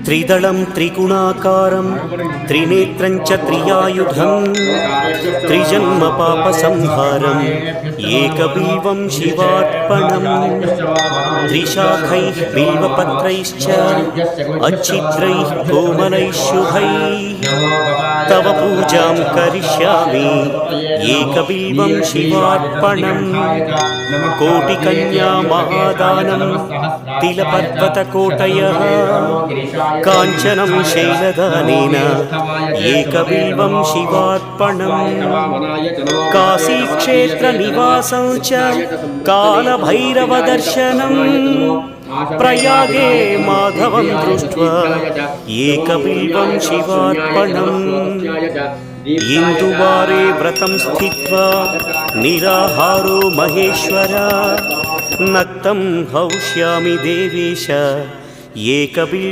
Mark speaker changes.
Speaker 1: त्रिदलं त्रिगुणाकारं त्रिनेत्रं च त्रियायुधं त्रिजन्म पापसंहारम् एकबिल्वं शिवार्पणम् त्रिशाखैः बिल्वपत्रैश्च अच्छिद्रैः कोमलैः शुभैः तव पूजां करिष्यामि एकबिल्वं शिवार्पणम् कोटिकन्या महादानं तिलपर्वतकोटयः काञ्चनं शैलदानेन एकबिल्वं शिवार्पणम् काशीक्षेत्रनिवासं च कालभैरवदर्शनम् प्रयागे माधवं दृष्ट्वा एकबिल्वं शिवार्पणम् इंदुवारे व्रतं स्थित्वा निराहारो महेश्वर नक्तं हौष्यामि देवेश एकबिल्वं